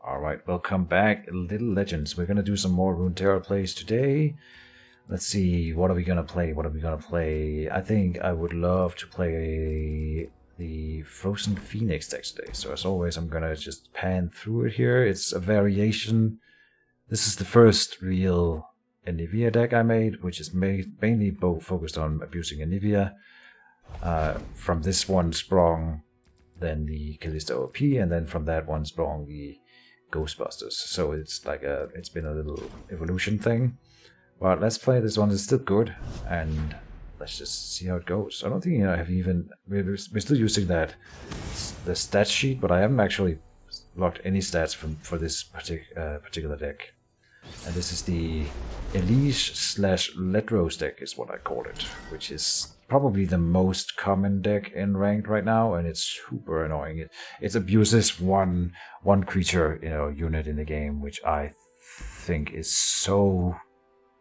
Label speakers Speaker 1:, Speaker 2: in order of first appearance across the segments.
Speaker 1: Alright, welcome back, Little Legends. We're gonna do some more Runeterra plays today. Let's see, what are we gonna play? I think I would love to play the Frozen Phoenix deck today. So as always, I'm gonna just pan through it here. It's a variation. This is the first real Anivia deck I made, which is mainly both focused on abusing Anivia. From this one sprung then the Callista OP, and then from that one sprung the Ghostbusters. So it's like it's been a little evolution thing. But let's play this one. It's still good, and let's just see how it goes. I don't think I have even. We're still using the stat sheet, but I haven't actually logged any stats for this particular deck. And this is the Elise/Ledros deck, is what I call it, which is probably the most common deck in ranked right now, and it's super annoying. It abuses one creature unit in the game, which I think is so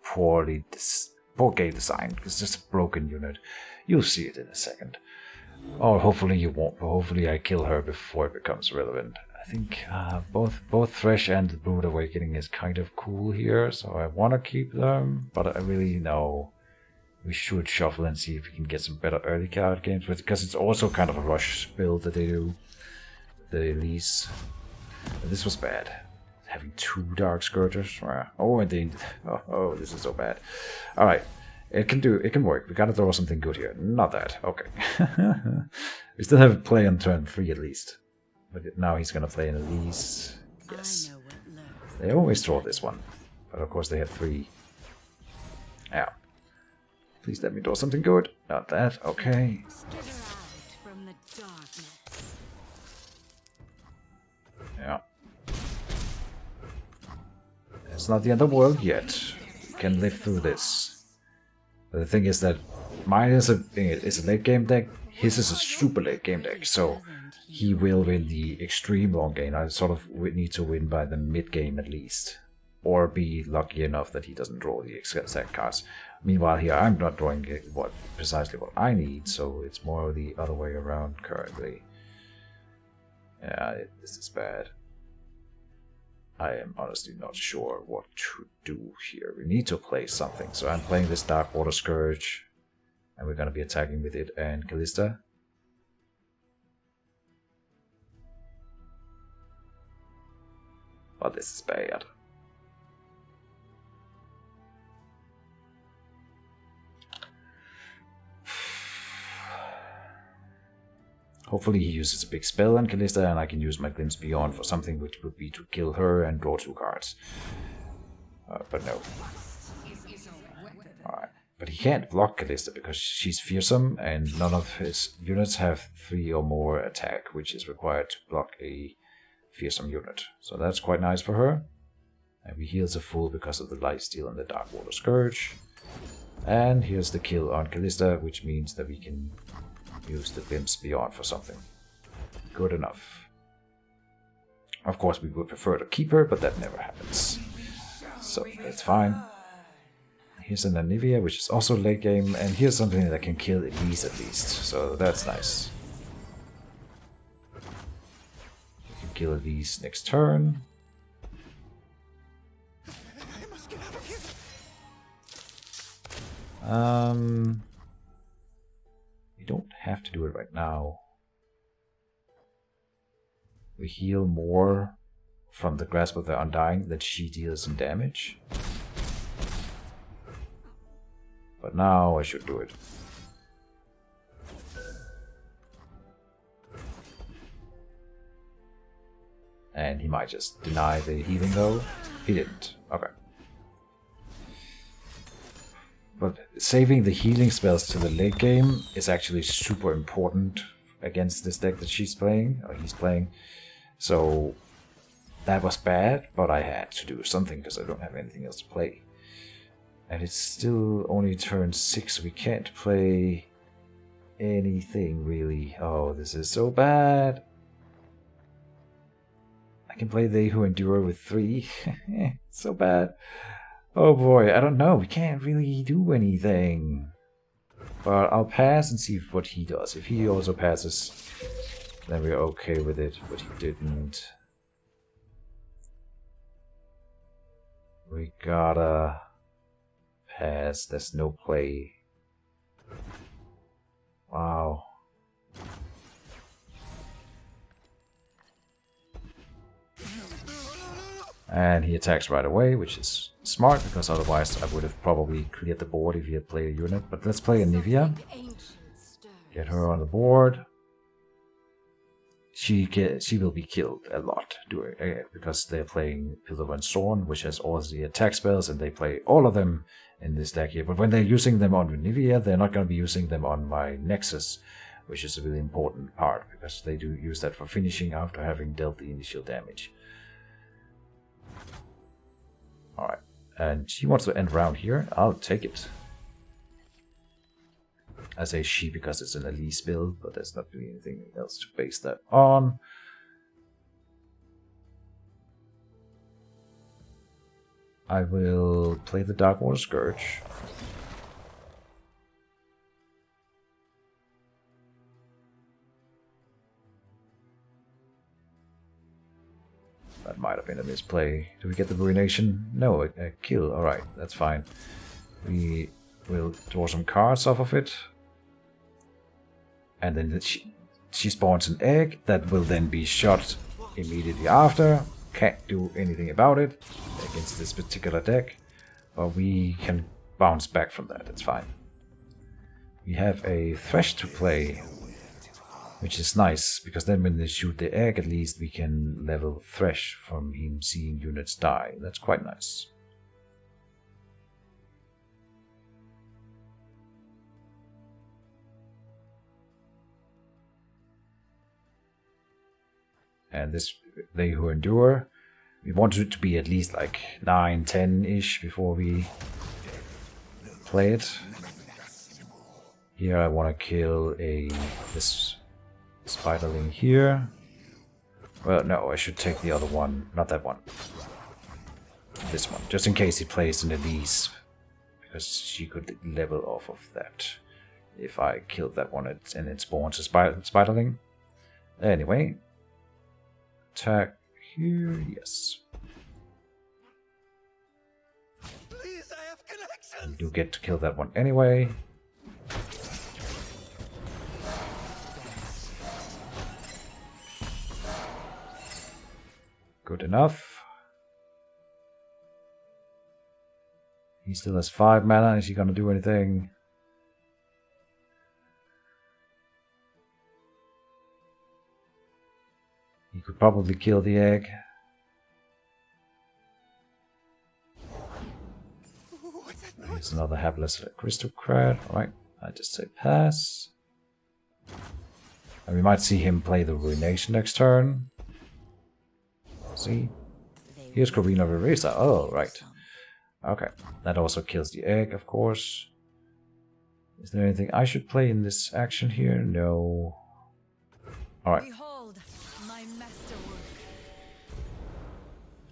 Speaker 1: poor game design. It's just a broken unit. You'll see it in a second. Or hopefully you won't, but hopefully I kill her before it becomes relevant. I think both Thresh and the Brood Awakening is kind of cool here, so I want to keep them, but I really know we should shuffle and see if we can get some better early card games, because it's also kind of a rush build that they do, the Elise. But this was bad. Having 2 Dark Scourgers. Oh, and oh, this is so bad. Alright, it can work. We gotta throw something good here. Not that. Okay. We still have a play on turn 3 at least. But now he's gonna play an Elise. Yes. They always draw this one. But of course they have 3. Yeah. Please let me draw something good. Not that. Okay. Yeah. It's not the end of the world yet. We can live through this. But the thing is that mine is a late game deck. His is a super late game deck. So he will win the extreme long game. I sort of need to win by the mid game at least. Or be lucky enough that he doesn't draw the exact cards. Meanwhile here I'm not drawing precisely what I need, so it's more the other way around currently. Yeah, this is bad. I am honestly not sure what to do here. We need to play something. So I'm playing this Darkwater Scourge, and we're going to be attacking with it and Callista. But this is bad. Hopefully he uses a big spell on Callista, and I can use my Glimpse Beyond for something, which would be to kill her and draw 2 cards. But no. Alright. But he can't block Callista because she's fearsome, and none of his units have 3 or more attack, which is required to block a fearsome unit. So that's quite nice for her. And we heal a full because of the Lifesteal and the Darkwater Scourge. And here's the kill on Callista, which means that we can use the Glimpse Beyond for something. Good enough. Of course we would prefer to keep her, but that never happens. So that's fine. Here's an Anivia, which is also late game, and here's something that can kill Elise at least, so that's nice. We can kill Elise next turn. We don't have to do it right now. We heal more from the Grasp of the Undying than she deals in damage. But now I should do it. And he might just deny the healing though. He didn't. Okay. But saving the healing spells to the late game is actually super important against this deck that she's playing, or he's playing. So that was bad, but I had to do something because I don't have anything else to play. And it's still only turn 6, we can't play anything really. Oh, this is so bad. I can play They Who Endure with 3. It's so bad. Oh boy, I don't know, we can't really do anything. But I'll pass and see what he does. If he also passes, then we're okay with it, but he didn't. we gotta pass. There's no play. Wow. And he attacks right away, which is smart, because otherwise I would have probably cleared the board if he had played a unit. But let's play a Nivea. Get her on the board. She will be killed a lot because they're playing Pillar and Zorn, which has all the attack spells, and they play all of them in this deck here. But when they're using them on Nivea, they're not going to be using them on my Nexus, which is a really important part, because they do use that for finishing after having dealt the initial damage. Alright, and she wants to end round here. I'll take it. I say she because it's an Elise build, but there's not really anything else to base that on. I will play the Darkwater Scourge. That might have been a misplay. Do we get the Ruination? No, a kill. Alright, that's fine. We will draw some cards off of it. And then she spawns an egg that will then be shot immediately after. Can't do anything about it against this particular deck. But we can bounce back from that. It's fine. We have a Thresh to play, which is nice, because then when they shoot the egg, at least we can level Thresh from him seeing units die. That's quite nice. And this, they who endure, we want it to be at least like 9, 10-ish before we play it. Here I want to kill this Spiderling here. Well, no, I should take the other one, not that one. This one, just in case he plays an Elise, because she could level off of that if I killed that one and it spawns a Spiderling. Anyway, attack here, yes.
Speaker 2: Please, I have connections.
Speaker 1: You do get to kill that one anyway. Good enough. He still has 5 mana. Is he gonna do anything? He could probably kill the egg. Here's another hapless aristocrat. Alright, I just say pass. And we might see him play the Ruination next turn. See? Here's Corina Veresa. Oh, right. Okay. That also kills the egg, of course. Is there anything I should play in this action here? No. Alright.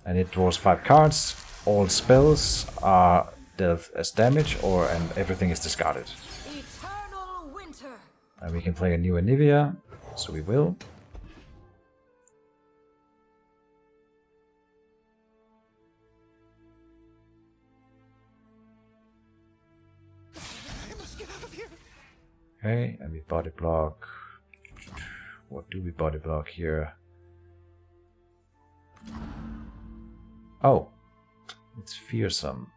Speaker 1: And it draws 5 cards. All spells are dealt as damage, and everything is discarded. And we can play a new Anivia, so we will. Okay, and we body block. What do we body block here? Oh, it's fearsome.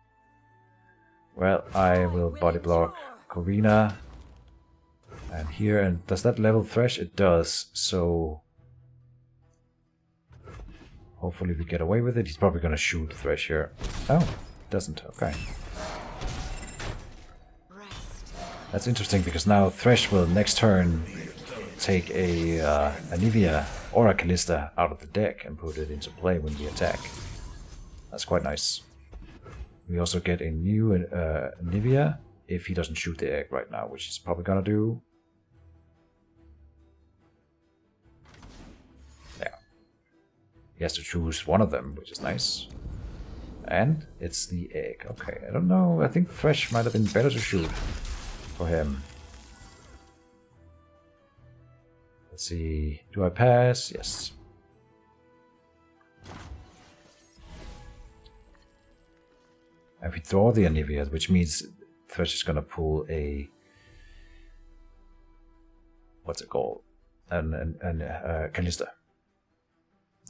Speaker 1: Well, I will body block Corina. And here, and does that level Thresh? It does, so hopefully we get away with it. He's probably gonna shoot Thresh here. Oh, it doesn't, okay. That's interesting, because now Thresh will next turn take a Anivia or a Callista out of the deck and put it into play when we attack. That's quite nice. We also get a new Anivia if he doesn't shoot the egg right now, which he's probably gonna do. Yeah. He has to choose one of them, which is nice. And it's the egg. Okay, I don't know. I think Thresh might have been better to shoot for him. Let's see. Do I pass? Yes. And we draw the Anivia, which means Thresh is gonna pull a... what's it called? An Callista.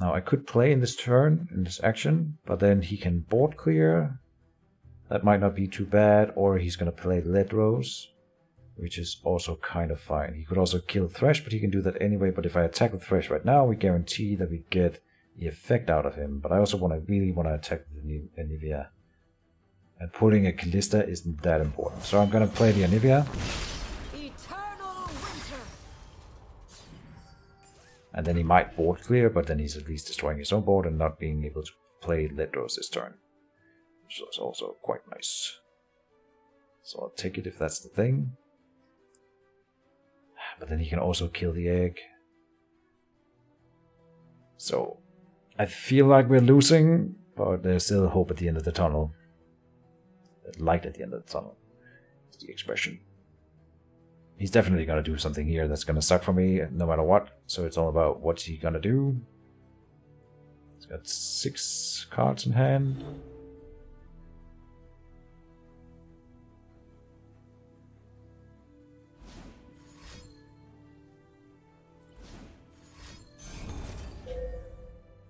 Speaker 1: Now I could play in this turn, in this action, but then he can board clear. That might not be too bad, or he's gonna play Ledrose, which is also kind of fine. He could also kill Thresh, but he can do that anyway. But if I attack with Thresh right now, we guarantee that we get the effect out of him. But I also really want to attack the Anivia. And pulling a Callista isn't that important. So I'm gonna play the Anivia.
Speaker 3: Eternal winter.
Speaker 1: And then he might board clear, but then he's at least destroying his own board and not being able to play Ledrose this turn. Which is also quite nice. So I'll take it if that's the thing. But then he can also kill the egg. So I feel like we're losing, but there's still hope at the end of the tunnel. Light at the end of the tunnel is the expression. He's definitely going to do something here that's going to suck for me no matter what. So it's all about what's he going to do. He's got 6 cards in hand.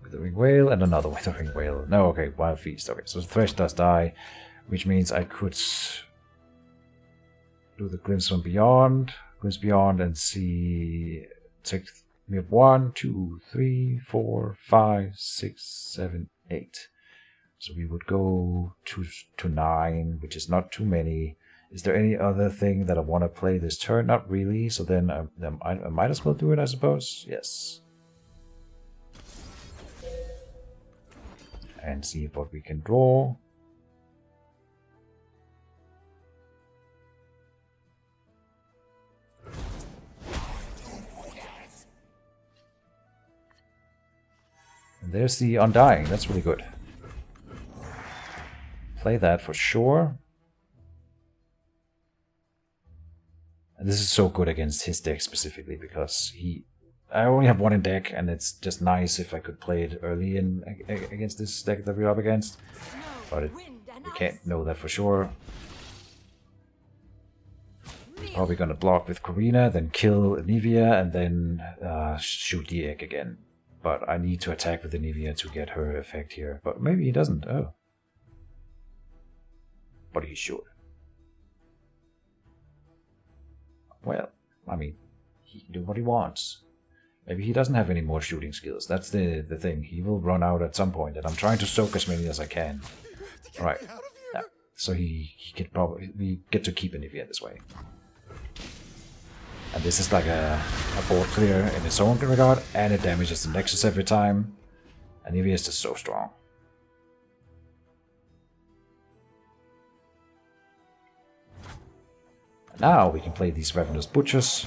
Speaker 1: Withering Whale and another Withering Whale. No, okay, Wild Feast. Okay, so Thresh does die, which means I could do the Glimpse from Beyond. Glimpse Beyond and see... we have 1, 2, 3, 4, 5, 6, 7, 8. So we would go to 9, which is not too many. Is there any other thing that I want to play this turn? Not really, so then I might as well do it, I suppose. Yes. And see what we can draw. And there's the Undying, that's really good. Play that for sure. And this is so good against his deck specifically because I only have 1 in deck, and it's just nice if I could play it early in against this deck that we're up against. But we can't know that for sure. He's probably gonna block with Corina, then kill Anivia, and then shoot the egg again. But I need to attack with Anivia to get her effect here. But maybe he doesn't. Oh. But he should. Well, I mean, he can do what he wants. Maybe he doesn't have any more shooting skills. That's the thing. He will run out at some point, and I'm trying to soak as many as I can. Right. Yeah. So we get to keep Anivia this way. And this is like a board clear in its own regard, and it damages the Nexus every time. Anivia is just so strong. And now we can play these Ravenous Butchers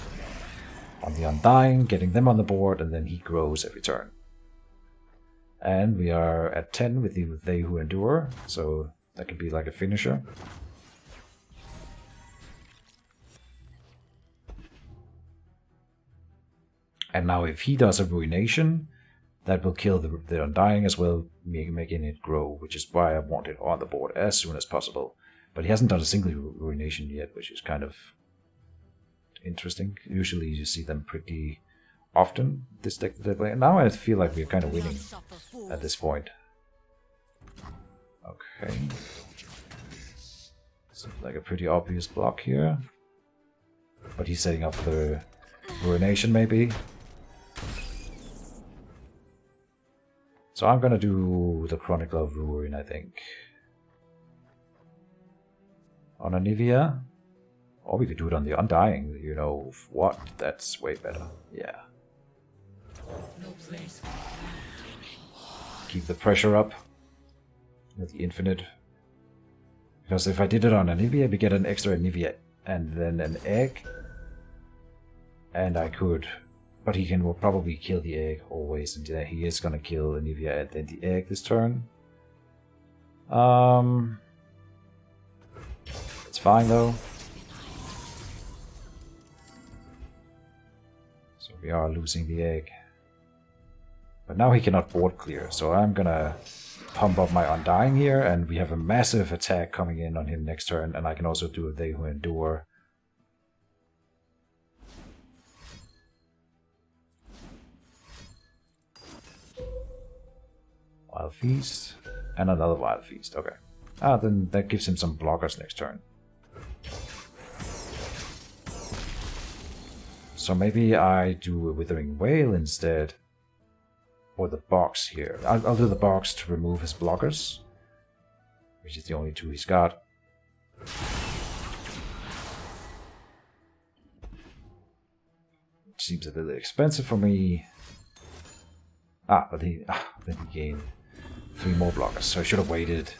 Speaker 1: on the Undying, getting them on the board, and then he grows every turn. And we are at 10 with They Who Endure, so that could be like a finisher. And now if he does a Ruination, that will kill the Undying as well, making it grow, which is why I want it on the board as soon as possible. But he hasn't done a single Ruination yet, which is kind of interesting. Usually you see them pretty often, this deck that they play. And now I feel like we're kind of winning at this point. Okay. Seems like a pretty obvious block here. But he's setting up for the Ruination maybe. So I'm gonna do the Chronicle of Ruin, I think. On Anivia. Or we could do it on the Undying, you know what? That's way better. Yeah. Keep the pressure up with the Infinite. Because if I did it on Anivia, we get an extra Anivia and then an egg. And I could... But he will probably kill the egg always, and yeah, he is gonna kill Anivia and then the egg this turn. It's fine though. So we are losing the egg. But now he cannot board clear, so I'm gonna pump up my Undying here, and we have a massive attack coming in on him next turn, and I can also do a They Who Endure. Wild Feast, and another Wild Feast, okay. Then that gives him some blockers next turn. So maybe I do a Withering Wail instead. Or the box here. I'll do the box to remove his blockers. Which is the only two he's got. Which seems a little expensive for me. But then he gained 3 more blockers. So I should have waited.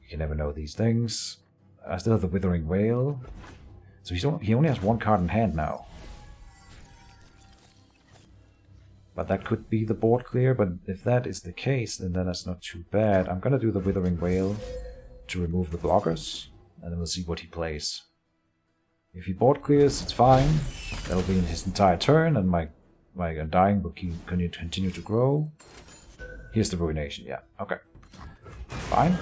Speaker 1: You can never know these things. I still have the Withering Wail. So he only has 1 card in hand now. But that could be the board clear, but if that is the case, then that's not too bad. I'm gonna do the Withering Wail to remove the blockers, and then we'll see what he plays. If he board clears, it's fine. That'll be in his entire turn, and my Undying will continue to grow. Here's the Ruination, yeah, okay. Fine.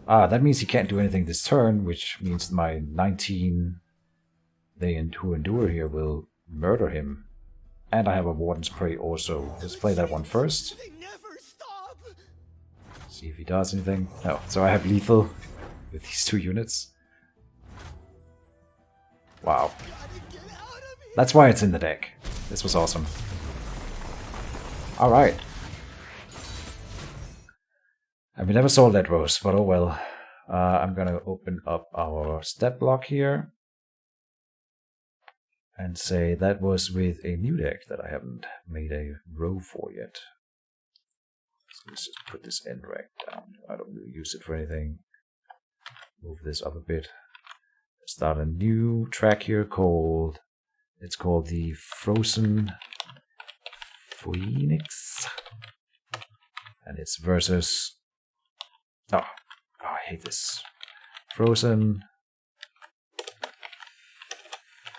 Speaker 1: That means he can't do anything this turn, which means my 19 They Who Endure here will murder him. And I have a Warden's Prey also. Let's play that one first.
Speaker 2: They never stop.
Speaker 1: See if he does anything. No, so I have lethal with these 2 units. Wow. That's why it's in the deck. This was awesome. Alright. And we never saw Lead Rose, but oh well. I'm gonna open up our stat block here. And say that was with a new deck that I haven't made a row for yet. So let's just put this end rank down. I don't really use it for anything. Move this up a bit. Start a new track here called... It's called the Frozen Phoenix. And it's versus... Oh, I hate this. Frozen...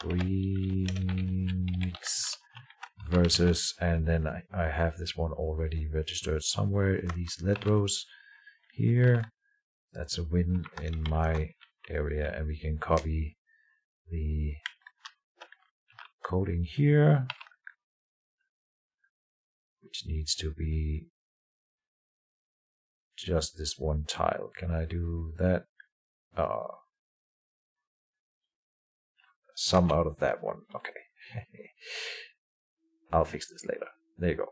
Speaker 1: Phoenix versus, and then I have this one already registered somewhere in these lead rows here. That's a win in my area, and we can copy the coding here, which needs to be just this one tile. Can I do that? Some out of that one. Okay. I'll fix this later. There you go.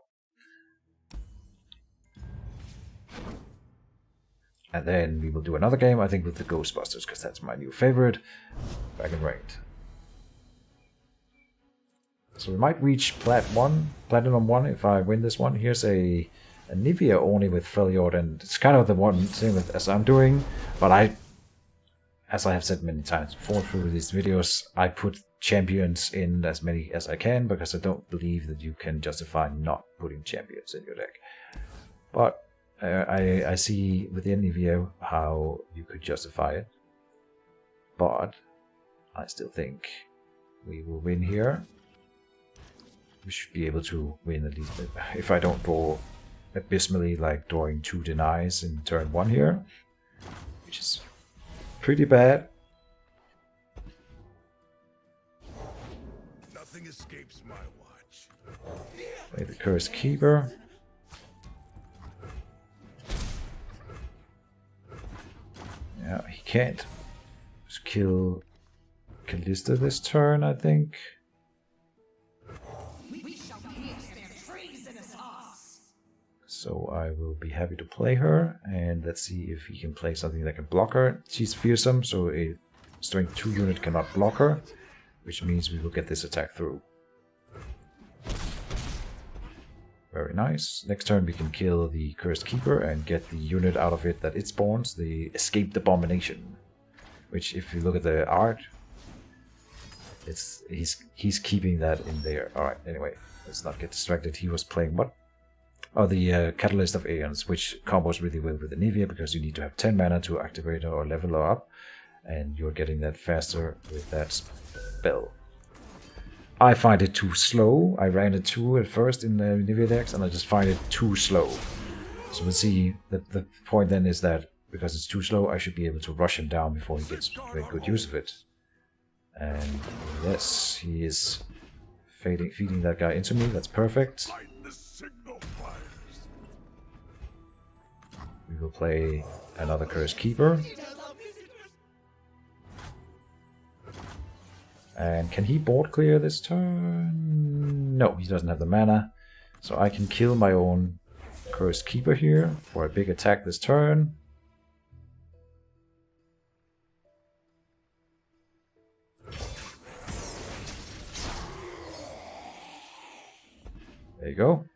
Speaker 1: And then we will do another game, I think, with the Ghostbusters, because that's my new favorite. Back in ranked. So we might reach Platinum 1 if I win this one. Here's a Nivea only with Freljord, and it's kind of the one same as I'm doing, but as I have said many times before through these videos, I put champions in as many as I can because I don't believe that you can justify not putting champions in your deck. But I see within Nivea how you could justify it. But I still think we will win here. We should be able to win at least if I don't draw abysmally, like drawing 2 denies in turn 1 here, which is pretty bad.
Speaker 2: Nothing escapes my watch.
Speaker 1: Play the Cursed Keeper. Yeah, he can't just kill Callista this turn, I think. So I will be happy to play her, and let's see if he can play something that can block her. She's fearsome, so a strength 2 unit cannot block her, which means we will get this attack through. Very nice. Next turn we can kill the Cursed Keeper and get the unit out of it that it spawns, the Escaped Abomination. Which, if you look at the art, he's keeping that in there. Alright, anyway, let's not get distracted. He was playing what? Oh, the Catalyst of Aeons, which combos really well with the Nivea because you need to have 10 mana to activate her or level her up, and you're getting that faster with that spell. I find it too slow. I ran it 2 at first in the Nivea decks, and I just find it too slow. So we'll see. The point then is that because it's too slow, I should be able to rush him down before he gets very good use of it. And yes, he is feeding that guy into me. That's perfect. We will play another Cursed Keeper. And can he board clear this turn? No, he doesn't have the mana. So I can kill my own Cursed Keeper here for a big attack this turn. There you go.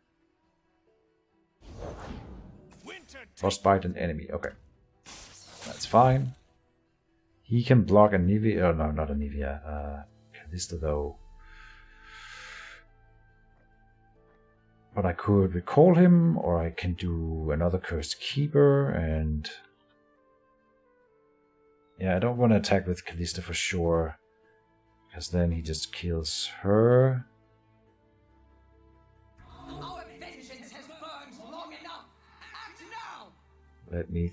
Speaker 1: Frostbite an enemy. Okay. That's fine. He can block a Nivea. Oh, no, not a Nivea. Callista, though. But I could recall him, or I can do another Cursed Keeper, and... yeah, I don't want to attack with Callista for sure, because then he just kills her.
Speaker 3: Our vengeance has burned long enough. Act now.
Speaker 1: Let me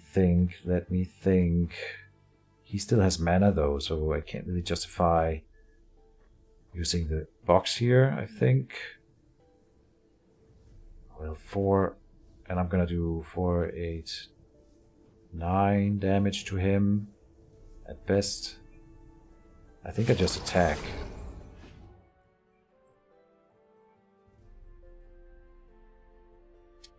Speaker 1: think. He still has mana though, so I can't really justify using the box here, I think. Well, 4, and I'm gonna do 4, 8, 9 damage to him at best. I think I just attack.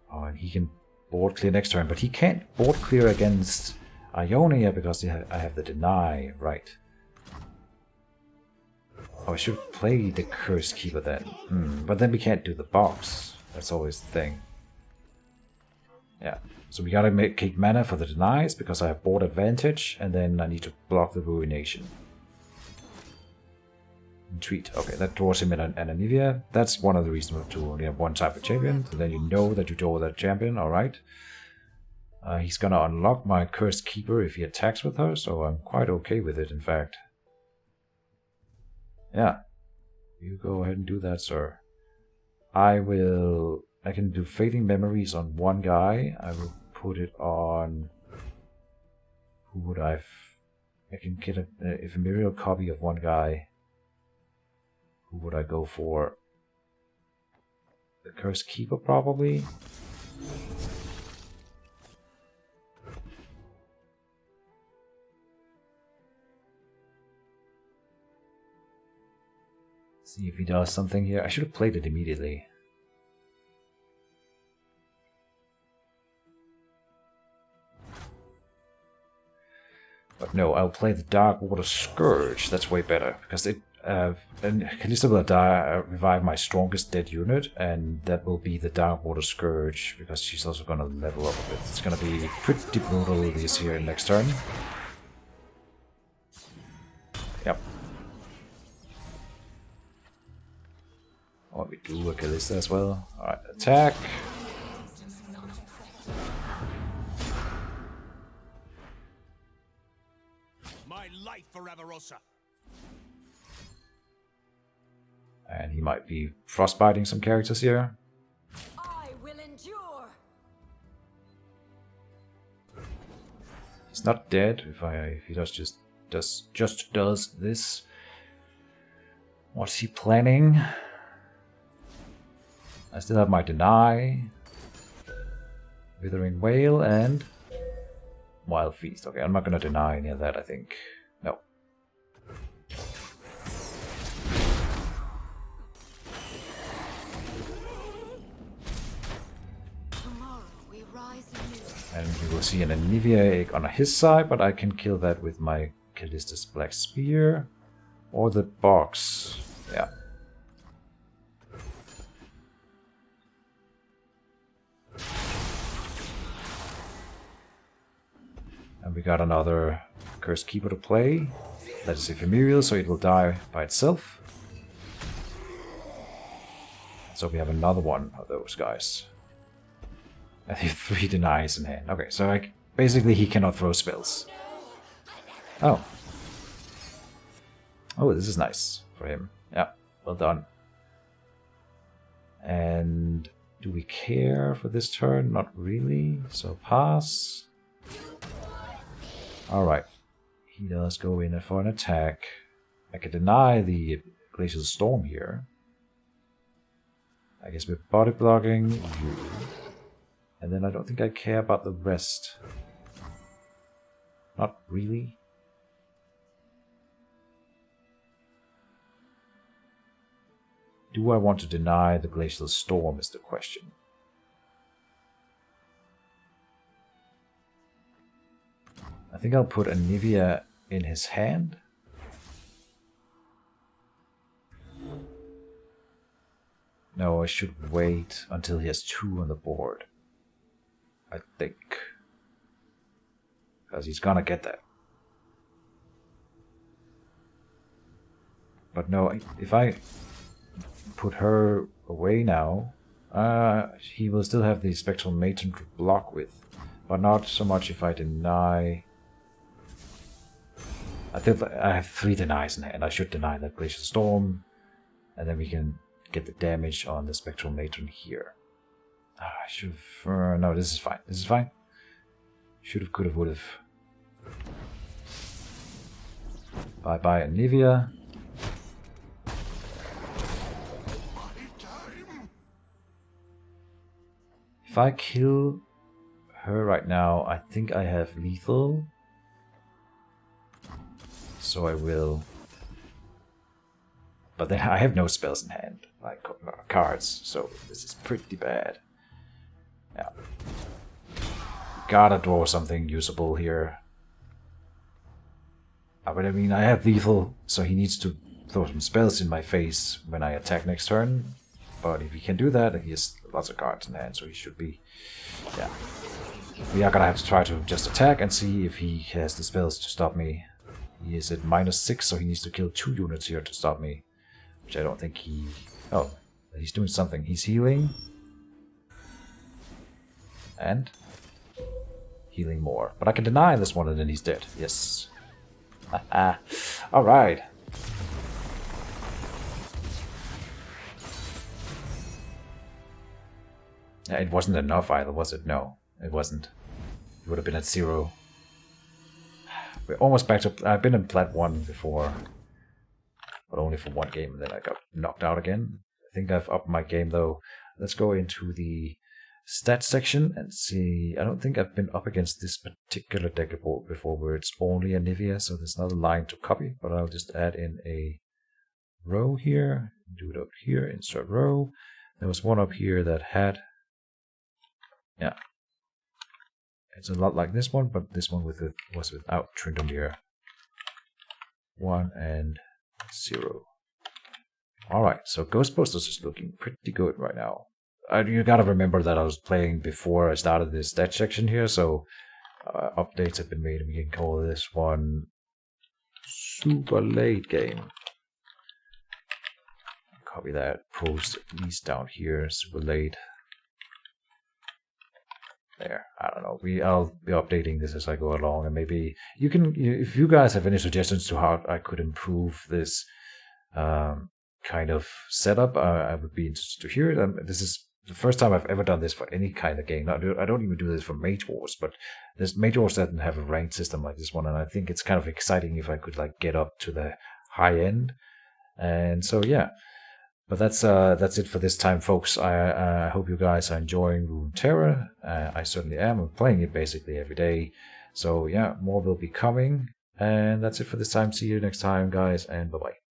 Speaker 1: Oh, and he can board clear next turn, but he can't board clear against Ionia because I have the deny, right? Oh, I should play the Cursed Keeper then. But then we can't do the box. That's always the thing. Yeah, so we gotta keep mana for the denies because I have board advantage, and then I need to block the Ruination. Entreat. Okay, that draws him in an Anivia. That's one of the reasons to only have one type of champion. So then you know that you draw that champion, alright. He's gonna unlock my Cursed Keeper if he attacks with her, so I'm quite okay with it, in fact. Yeah. You go ahead and do that, sir. I can do Fading Memories on one guy. I will put it on... who would I can get an ephemeral copy of one guy. Who would I go for? The Cursed Keeper, probably? See if he does something here. I should have played it immediately. But no, I'll play the Dark Water Scourge. That's way better, because it and Callista will revive my strongest dead unit, and that will be the Dark Water Scourge, because she's also going to level up a bit. It's going to be pretty brutal this here next turn. Yep. Oh, we do a Callista as well. Alright, attack.
Speaker 2: My life for Avarosa.
Speaker 1: And he might be frostbiting some characters here.
Speaker 3: I will endure.
Speaker 1: He's not dead if he just does this. What's he planning? I still have my Deny, Withering Wail, and Wild Feast. Okay, I'm not gonna deny any of that, I think. No.
Speaker 3: Tomorrow we rise anew.
Speaker 1: And you will see an Anivia egg on his side, but I can kill that with my Callista's Black Spear. Or the box. Yeah. And we got another Cursed Keeper to play. That is ephemeral, so it will die by itself. So we have another one of those guys. I have 3 denies in hand. Okay, so basically he cannot throw spells. Oh. Oh, this is nice for him. Yeah. Well done. And do we care for this turn? Not really. So pass. Alright. He does go in for an attack. I can deny the Glacial Storm here. I guess we're body blocking you. And then I don't think I care about the rest. Not really. Do I want to deny the Glacial Storm is the question. I think I'll put Anivia in his hand. No, I should wait until he has 2 on the board. I think. Because he's gonna get that. But no, if I put her away now, he will still have the Spectral Matron to block with. But not so much if I deny. I think I have 3 denies in hand. I should deny that Glacial Storm. And then we can get the damage on the Spectral Matron here. I should have... no, this is fine. This is fine. Should have, could have, would have. Bye-bye, Anivia. If I kill her right now, I think I have lethal. So I will. But then I have no spells in hand, like cards, so this is pretty bad. Yeah. Gotta draw something usable here. But I mean, I have lethal, so he needs to throw some spells in my face when I attack next turn. But if he can do that, he has lots of cards in hand, so he should be... Yeah. We are gonna have to try to just attack and see if he has the spells to stop me. He is at -6, so he needs to kill 2 units here to stop me. Which I don't think he... Oh, he's doing something. He's healing. And... healing more. But I can deny this one and then he's dead. Yes. Haha. Alright. Yeah, it wasn't enough either, was it? No, it wasn't. It would have been at 0. We're almost back to... I've been in Plat 1 before. But only for 1 game, and then I got knocked out again. I think I've upped my game, though. Let's go into the stats section and see. I don't think I've been up against this particular deck before where it's only Anivia, so there's not a line to copy, but I'll just add in a row here, do it up here, insert row. There was one up here that had... Yeah. It's a lot like this one, but this one was without Trindomir. 1 and 0. Alright, so Ghostbusters is looking pretty good right now. You gotta remember that I was playing before I started this stat section here, so updates have been made, and we can call this one super late game. Copy that, post at least down here, super late. There, I don't know. I'll be updating this as I go along, and maybe you can, if you guys have any suggestions to how I could improve this kind of setup, I would be interested to hear it. This is the first time I've ever done this for any kind of game. I don't even do this for Mage Wars, but this Mage Wars doesn't have a ranked system like this one, and I think it's kind of exciting if I could like get up to the high end. And so yeah. But that's it for this time, folks. I hope you guys are enjoying Runeterra. I certainly am. I'm playing it basically every day. So yeah, more will be coming. And that's it for this time. See you next time, guys, and bye-bye.